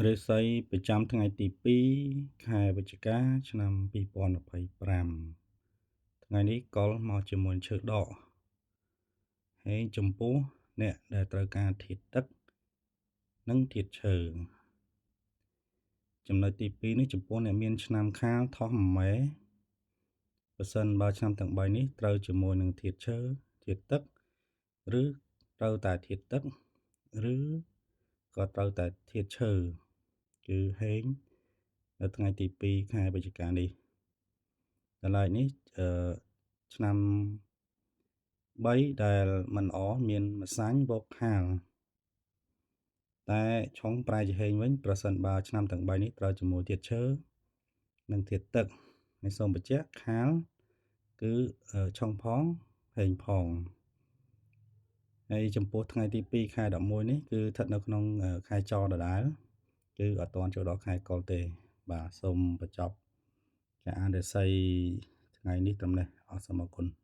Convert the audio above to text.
រិស័យប្រចាំថ្ងៃទី2 ខែវិច្ឆិកា ឆ្នាំ2025 ថ្ងៃនេះកុលមកជាមួយឈើដកហើយចំពោះអ្នកដែលត្រូវការធាតុទឹកនិងធាតុឈើចំណុចទី2នេះចំពោះអ្នកមានឆ្នាំខាលថោះម៉ែបើសិនបើឆ្នាំទាំង3នេះត្រូវជាមួយនឹងធាតុឈើធាតុទឹកឬត្រូវតែធាតុទឹកឬក៏ត្រូវតែធាតុឈើគឺហេងនៅថ្ងៃទី2 ខែវិច្ឆិកានេះតម្លៃនេះឆ្នាំ3ដែលមិនអមានម្សាញ់វកខាលតែឆុងប្រែជាហេងវិញប្រសិនបើឆ្នាំទាំង3នេះត្រូវជាមួយធាតុឈើនិងធាតុទឹកហើយសូមបញ្ជាក់ខាលគឺឆុងផងហេងផងហើយចំពោះថ្ងៃទី2 ខែ 11នេះគឺស្ថិតនៅក្នុងខែចដដែលគឺអត់ទាន់ចូលដល់ខែកុលទេបាទសូមបញ្ចប់ការអានរិស័យថ្ងៃនេះត្រឹមនេះអរសូមអរគុណ